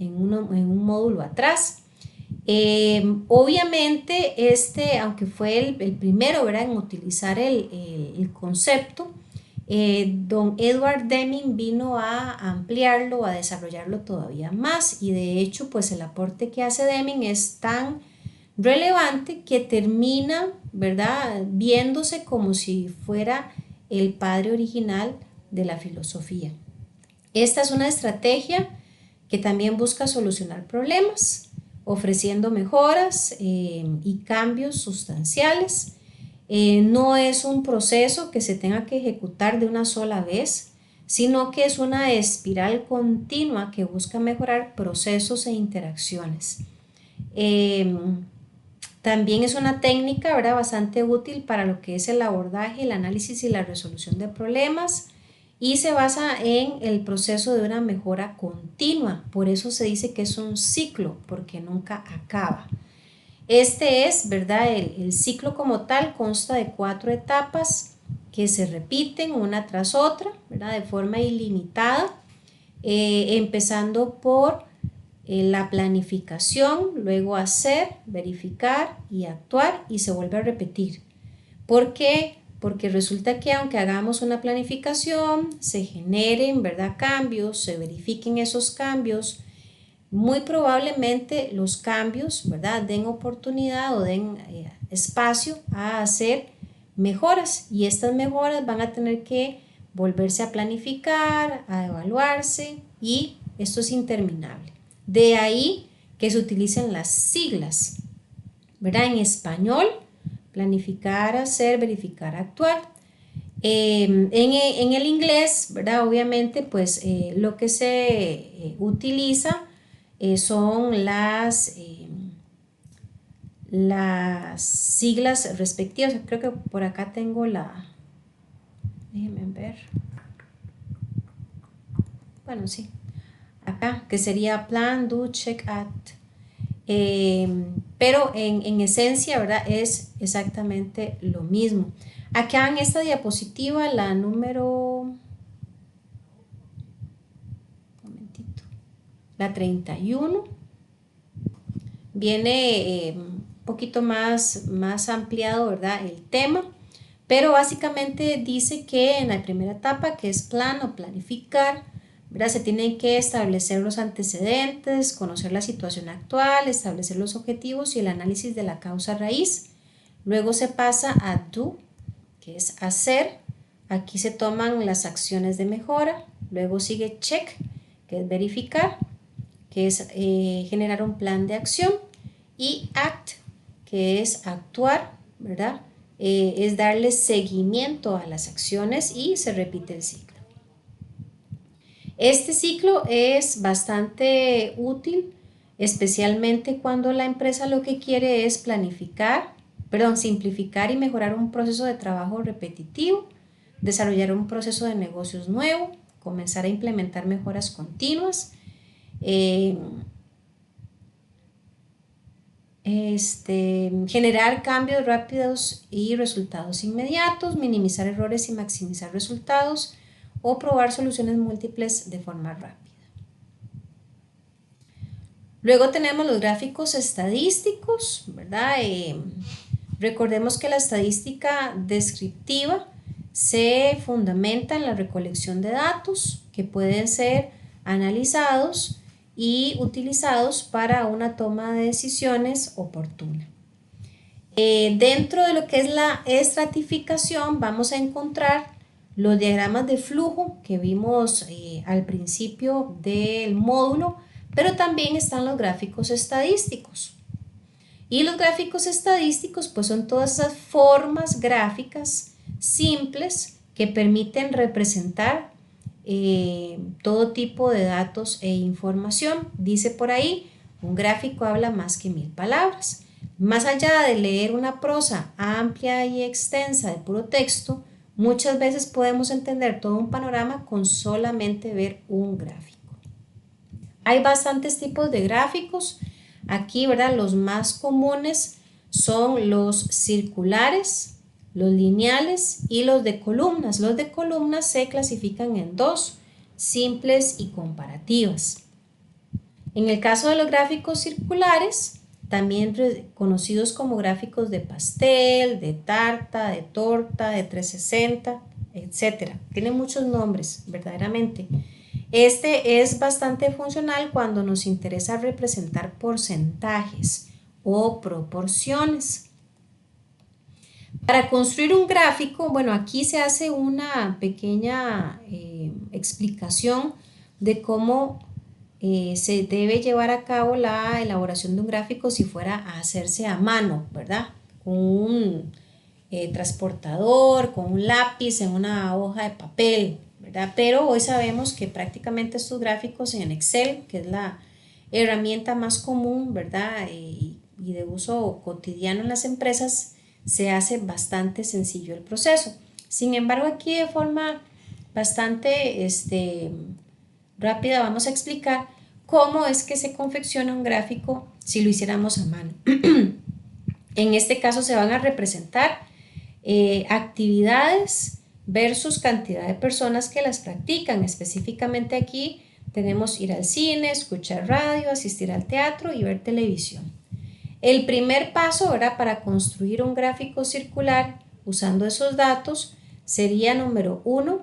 un módulo atrás. Obviamente, aunque fue el primero, ¿verdad?, en utilizar el concepto, don Edward Deming vino a ampliarlo, a desarrollarlo todavía más, y de hecho pues el aporte que hace Deming es tan relevante que termina, ¿verdad?, viéndose como si fuera el padre original de la filosofía. Esta es una estrategia que también busca solucionar problemas, ofreciendo mejoras y cambios sustanciales. No es un proceso que se tenga que ejecutar de una sola vez, sino que es una espiral continua que busca mejorar procesos e interacciones. También es una técnica, ¿verdad?, bastante útil para lo que es el abordaje, el análisis y la resolución de problemas, y se basa en el proceso de una mejora continua. Por eso se dice que es un ciclo, porque nunca acaba. ¿Verdad? El ciclo como tal consta de 4 etapas que se repiten una tras otra, ¿verdad?, de forma ilimitada, empezando por la planificación, luego hacer, verificar y actuar, y se vuelve a repetir. ¿Por qué? Porque resulta que aunque hagamos una planificación, se generen, ¿verdad?, cambios, se verifiquen esos cambios, muy probablemente los cambios, ¿verdad?, den oportunidad o den espacio a hacer mejoras, y estas mejoras van a tener que volverse a planificar, a evaluarse, y esto es interminable. De ahí que se utilicen las siglas. ¿verdad? En español, planificar, hacer, verificar, actuar. En el inglés, ¿verdad? Obviamente, pues lo que se utiliza son las siglas respectivas. Creo que por acá tengo déjenme ver. Bueno, sí. Acá, que sería plan, do, check, act. Pero en esencia, ¿verdad? Es exactamente lo mismo. Acá en esta diapositiva, la número, momentito, la 31, viene un poquito más ampliado, ¿verdad? El tema, pero básicamente dice que en la primera etapa, que es plan o planificar, ¿verdad? Se tienen que establecer los antecedentes, conocer la situación actual, establecer los objetivos y el análisis de la causa raíz. Luego se pasa a do, que es hacer. Aquí se toman las acciones de mejora. Luego sigue check, que es verificar, que es generar un plan de acción. Y act, que es actuar, ¿verdad? Es darle seguimiento a las acciones y se repite el ciclo. Este ciclo es bastante útil, especialmente cuando la empresa lo que quiere es simplificar y mejorar un proceso de trabajo repetitivo, desarrollar un proceso de negocios nuevo, comenzar a implementar mejoras continuas, generar cambios rápidos y resultados inmediatos, minimizar errores y maximizar resultados, o probar soluciones múltiples de forma rápida. Luego tenemos los gráficos estadísticos, ¿verdad? Recordemos que la estadística descriptiva se fundamenta en la recolección de datos que pueden ser analizados y utilizados para una toma de decisiones oportuna. Dentro de lo que es la estratificación vamos a encontrar los diagramas de flujo que vimos al principio del módulo, pero también están los gráficos estadísticos. Y los gráficos estadísticos pues son todas esas formas gráficas simples que permiten representar todo tipo de datos e información. Dice por ahí, un gráfico habla más que 1000 palabras. Más allá de leer una prosa amplia y extensa de puro texto, muchas veces podemos entender todo un panorama con solamente ver un gráfico. Hay bastantes tipos de gráficos. Aquí, ¿verdad? Los más comunes son los circulares, los lineales y los de columnas. Los de columnas se clasifican en dos, simples y comparativas. En el caso de los gráficos circulares, también conocidos como gráficos de pastel, de tarta, de torta, de 360, etc. Tienen muchos nombres, verdaderamente. Este es bastante funcional cuando nos interesa representar porcentajes o proporciones. Para construir un gráfico, bueno, aquí se hace una pequeña explicación de cómo se debe llevar a cabo la elaboración de un gráfico si fuera a hacerse a mano, ¿verdad? Con un transportador, con un lápiz, en una hoja de papel, ¿verdad? Pero hoy sabemos que prácticamente estos gráficos en Excel, que es la herramienta más común, ¿verdad? Y de uso cotidiano en las empresas, se hace bastante sencillo el proceso. Sin embargo, aquí de forma bastante rápida vamos a explicar cómo es que se confecciona un gráfico si lo hiciéramos a mano. En este caso se van a representar actividades versus cantidad de personas que las practican. Específicamente aquí tenemos ir al cine, escuchar radio, asistir al teatro y ver televisión. El primer paso ahora para construir un gráfico circular usando esos datos sería número 1,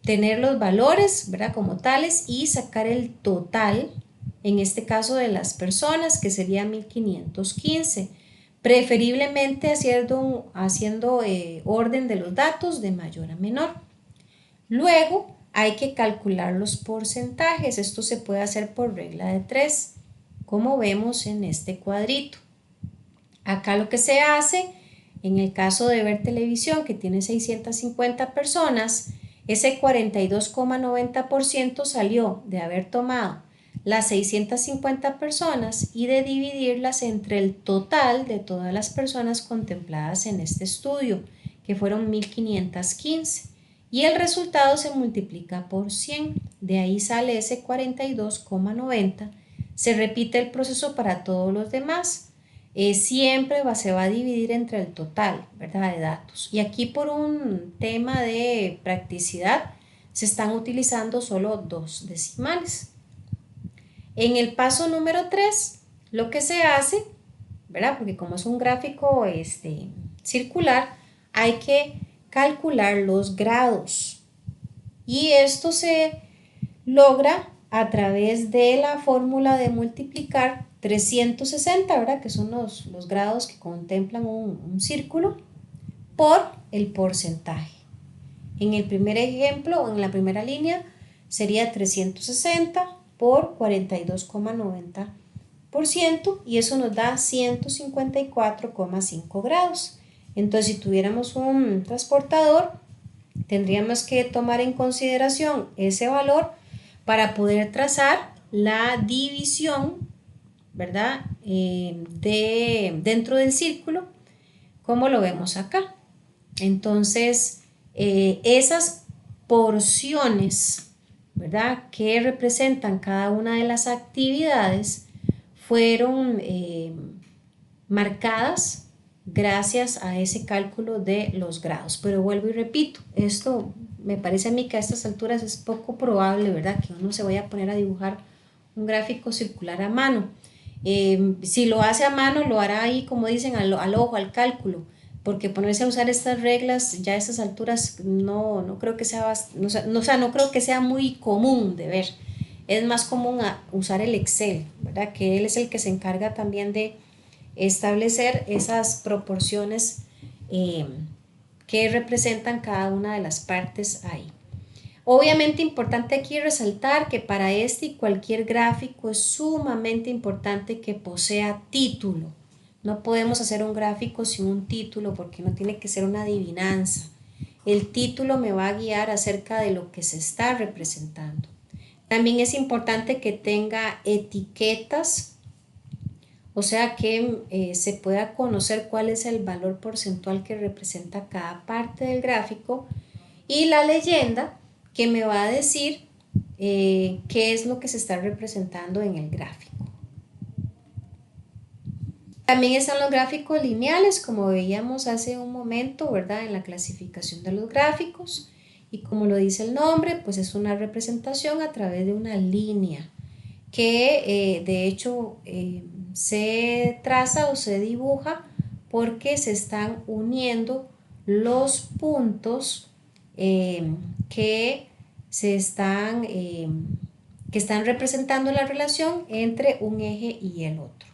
tener los valores, ¿verdad? Como tales y sacar el total, en este caso de las personas, que sería 1515, preferiblemente haciendo orden de los datos de mayor a menor. Luego hay que calcular los porcentajes. Esto se puede hacer por regla de 3, como vemos en este cuadrito. Acá lo que se hace, en el caso de ver televisión, que tiene 650 personas, ese 42,90% salió de haber tomado las 650 personas y de dividirlas entre el total de todas las personas contempladas en este estudio, que fueron 1515. Y el resultado se multiplica por 100, de ahí sale ese 42,90. Se repite el proceso para todos los demás. Siempre se va a dividir entre el total, ¿verdad?, de datos. Y aquí por un tema de practicidad se están utilizando solo 2 decimales. En el paso número 3, lo que se hace, ¿verdad?, porque como es un gráfico circular, hay que calcular los grados. Y esto se logra a través de la fórmula de multiplicar 360, ¿verdad?, que son los grados que contemplan un círculo, por el porcentaje. En el primer ejemplo, o en la primera línea, sería 360 por 42,90%, y eso nos da 154,5 grados. Entonces, si tuviéramos un transportador, tendríamos que tomar en consideración ese valor para poder trazar la división, ¿verdad?, dentro del círculo, como lo vemos acá. Entonces, esas porciones, ¿verdad?, que representan cada una de las actividades fueron marcadas gracias a ese cálculo de los grados. Pero vuelvo y repito, esto me parece a mí que a estas alturas es poco probable, ¿verdad?, que uno se vaya a poner a dibujar un gráfico circular a mano. Si lo hace a mano, lo hará ahí, como dicen, al ojo, al cálculo, porque ponerse a usar estas reglas ya a estas alturas no creo que sea, no creo que sea muy común de ver. Es más común usar el Excel, ¿verdad?, que él es el que se encarga también de establecer esas proporciones que representan cada una de las partes ahí. Obviamente importante aquí resaltar que para este y cualquier gráfico es sumamente importante que posea título. No podemos hacer un gráfico sin un título porque no tiene que ser una adivinanza. El título me va a guiar acerca de lo que se está representando. También es importante que tenga etiquetas, o sea que se pueda conocer cuál es el valor porcentual que representa cada parte del gráfico, y la leyenda que me va a decir qué es lo que se está representando en el gráfico. También están los gráficos lineales, como veíamos hace un momento, ¿verdad?, en la clasificación de los gráficos, y como lo dice el nombre, pues es una representación a través de una línea que de hecho se traza o se dibuja porque se están uniendo los puntos que están representando la relación entre un eje y el otro.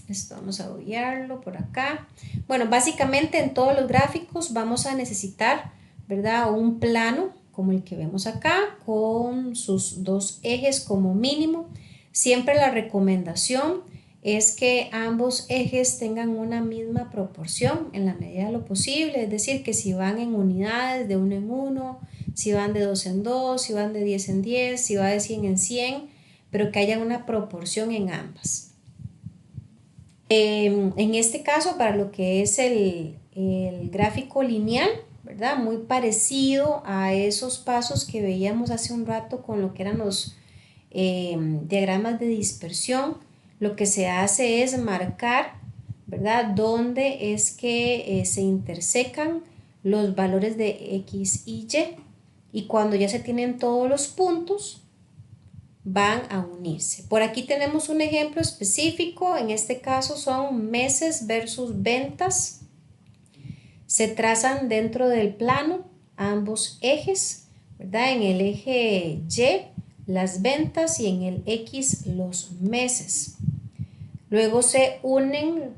Esto vamos a obviarlo por acá. Bueno, básicamente en todos los gráficos vamos a necesitar, ¿verdad?, un plano como el que vemos acá, con sus 2 ejes como mínimo. Siempre la recomendación es que ambos ejes tengan una misma proporción en la medida de lo posible, es decir, que si van en unidades, de 1 en 1, si van de 2 en 2, si van de 10 en 10, si va de 100 en 100, pero que haya una proporción en ambas. En este caso, para lo que es el gráfico lineal, ¿verdad?, muy parecido a esos pasos que veíamos hace un rato con lo que eran los diagramas de dispersión, lo que se hace es marcar, ¿verdad?, dónde es que se intersecan los valores de X y Y, y cuando ya se tienen todos los puntos, van a unirse. Por aquí tenemos un ejemplo específico, en este caso son meses versus ventas. Se trazan dentro del plano ambos ejes, ¿verdad?, en el eje Y las ventas y en el X los meses. Luego se unen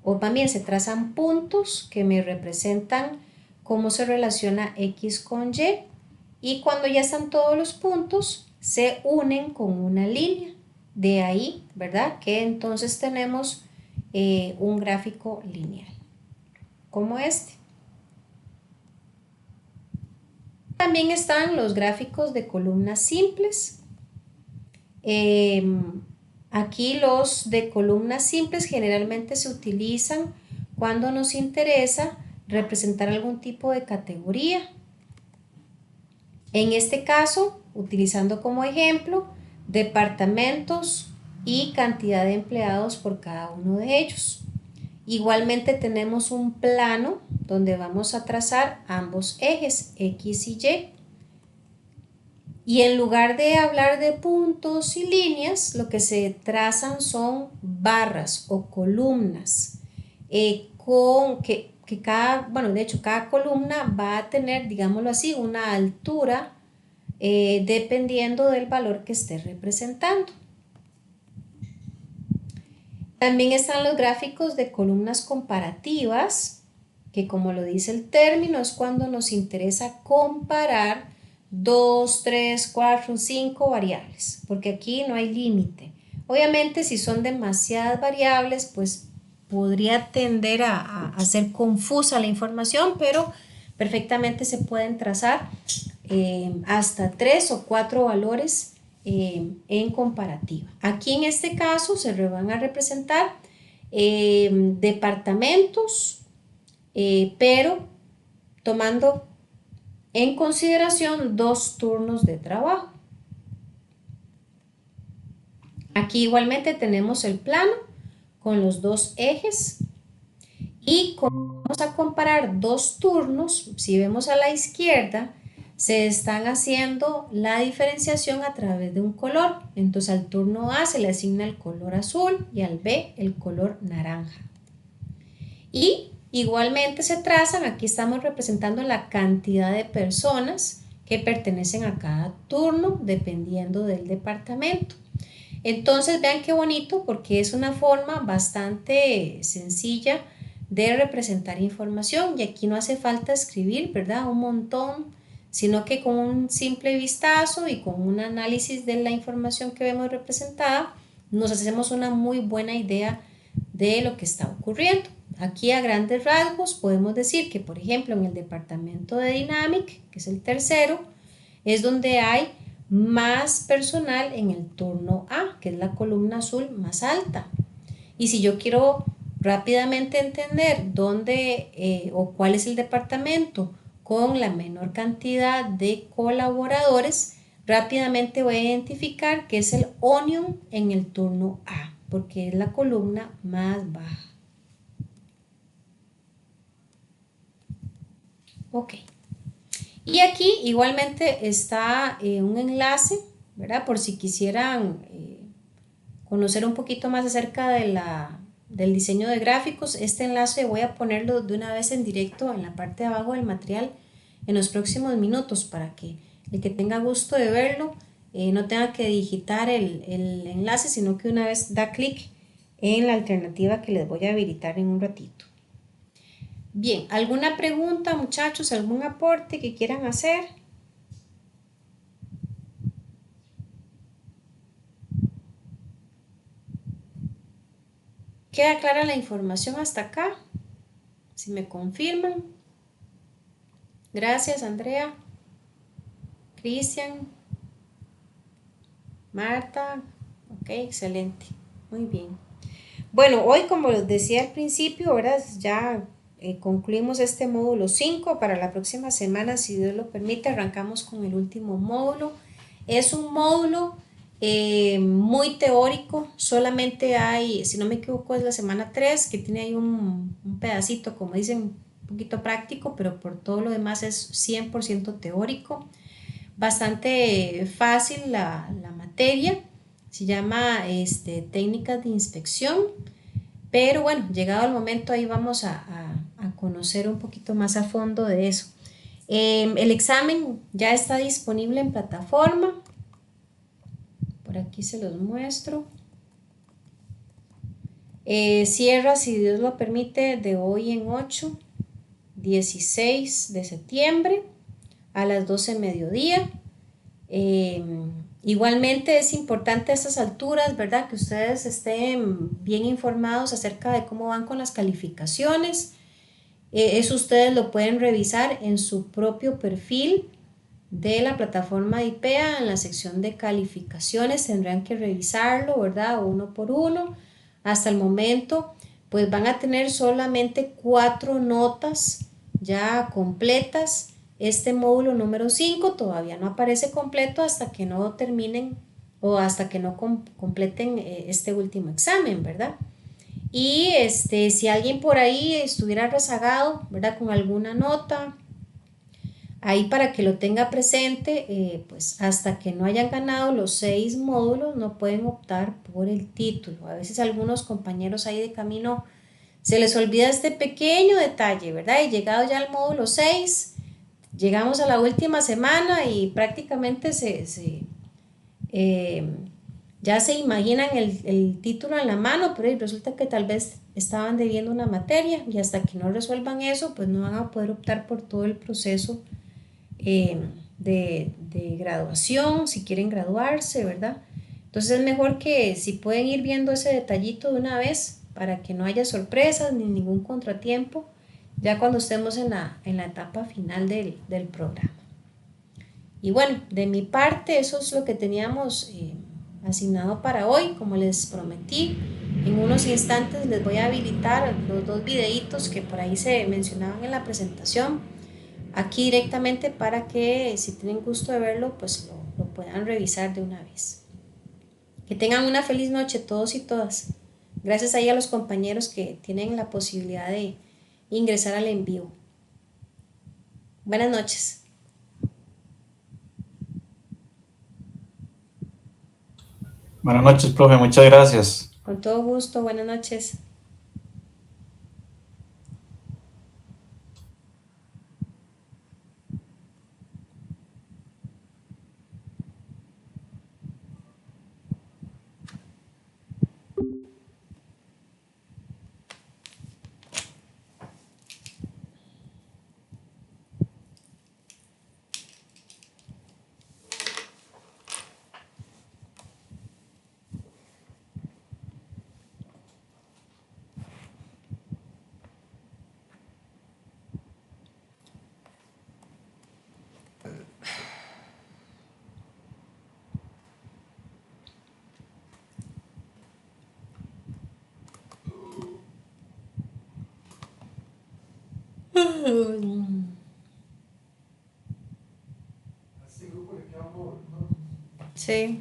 o también se trazan puntos que me representan cómo se relaciona X con Y, y cuando ya están todos los puntos se unen con una línea. De ahí, ¿verdad? Que entonces tenemos un gráfico lineal, como este. También están los gráficos de columnas simples. Aquí los de columnas simples generalmente se utilizan cuando nos interesa representar algún tipo de categoría. En este caso, utilizando como ejemplo departamentos y cantidad de empleados por cada uno de ellos. Igualmente tenemos un plano donde vamos a trazar ambos ejes, X y Y. Y en lugar de hablar de puntos y líneas, lo que se trazan son barras o columnas que cada, bueno, de hecho cada columna va a tener, digámoslo así, una altura dependiendo del valor que esté representando. También están los gráficos de columnas comparativas, que como lo dice el término, es cuando nos interesa comparar 2, 3, 4, 5 variables, porque aquí no hay límite. Obviamente, si son demasiadas variables, pues podría tender a ser confusa la información, pero perfectamente se pueden trazar hasta 3 o 4 valores en comparativa. Aquí en este caso se van a representar departamentos, pero tomando en consideración 2 turnos de trabajo. Aquí igualmente tenemos el plano con los 2 ejes y como vamos a comparar 2 turnos, si vemos a la izquierda, se están haciendo la diferenciación a través de un color. Entonces al turno A se le asigna el color azul y al B el color naranja. Y igualmente se trazan, aquí estamos representando la cantidad de personas que pertenecen a cada turno dependiendo del departamento. Entonces vean qué bonito porque es una forma bastante sencilla de representar información y aquí no hace falta escribir, ¿verdad? Un montón, sino que con un simple vistazo y con un análisis de la información que vemos representada, nos hacemos una muy buena idea de lo que está ocurriendo. Aquí a grandes rasgos podemos decir que, por ejemplo, en el departamento de Dynamic, que es el tercero, es donde hay más personal en el turno A, que es la columna azul más alta. Y si yo quiero rápidamente entender dónde o cuál es el departamento con la menor cantidad de colaboradores, rápidamente voy a identificar que es el Onion en el turno A, porque es la columna más baja. Ok. Y aquí igualmente está un enlace, ¿verdad? Por si quisieran conocer un poquito más acerca del diseño de gráficos. Este enlace voy a ponerlo de una vez en directo en la parte de abajo del material en los próximos minutos para que el que tenga gusto de verlo no tenga que digitar el enlace, sino que una vez da clic en la alternativa que les voy a habilitar en un ratito. Bien, ¿alguna pregunta, muchachos? ¿Algún aporte que quieran hacer? ¿Queda clara la información hasta acá? Si me confirman. Gracias, Andrea. Cristian. Marta. Ok, excelente. Muy bien. Bueno, hoy como les decía al principio, ¿verdad? Ya concluimos este módulo 5. Para la próxima semana, si Dios lo permite, arrancamos con el último módulo. Es un módulo muy teórico, solamente hay, si no me equivoco, es la semana 3, que tiene ahí un pedacito, como dicen, un poquito práctico, pero por todo lo demás es 100% teórico. Bastante fácil la materia, se llama técnicas de inspección, pero bueno, llegado el momento ahí vamos a conocer un poquito más a fondo de eso. El examen ya está disponible en plataforma. Por aquí se los muestro. Cierra, si Dios lo permite, de hoy en 8, 16 de septiembre a las 12 mediodía. Igualmente es importante a estas alturas, ¿verdad? Que ustedes estén bien informados acerca de cómo van con las calificaciones. Eso ustedes lo pueden revisar en su propio perfil de la plataforma de IPEA en la sección de calificaciones. Tendrán que revisarlo, ¿verdad? Uno por uno. Hasta el momento, pues van a tener solamente 4 notas ya completas. Este módulo número 5 todavía no aparece completo hasta que no terminen o hasta que no completen este último examen, ¿verdad? Y si alguien por ahí estuviera rezagado, ¿verdad? Con alguna nota, ahí para que lo tenga presente, pues hasta que no hayan ganado los 6 módulos no pueden optar por el título. A veces a algunos compañeros ahí de camino se les olvida este pequeño detalle, ¿verdad? Y llegado ya al módulo 6 llegamos a la última semana y prácticamente eh, ya se imaginan el título en la mano, pero resulta que tal vez estaban debiendo una materia y hasta que no resuelvan eso, pues no van a poder optar por todo el proceso eh, de graduación, si quieren graduarse, ¿verdad? Entonces es mejor que si pueden ir viendo ese detallito de una vez para que no haya sorpresas ni ningún contratiempo, ya cuando estemos en la etapa final del programa. Y bueno, de mi parte eso es lo que teníamos asignado para hoy. Como les prometí, en unos instantes les voy a habilitar los 2 videitos que por ahí se mencionaban en la presentación aquí directamente para que si tienen gusto de verlo, pues lo puedan revisar de una vez. Que tengan una feliz noche todos y todas. Gracias ahí a los compañeros que tienen la posibilidad de ingresar al en vivo. Buenas noches. Buenas noches, profe, muchas gracias. Con todo gusto, buenas noches. Sí.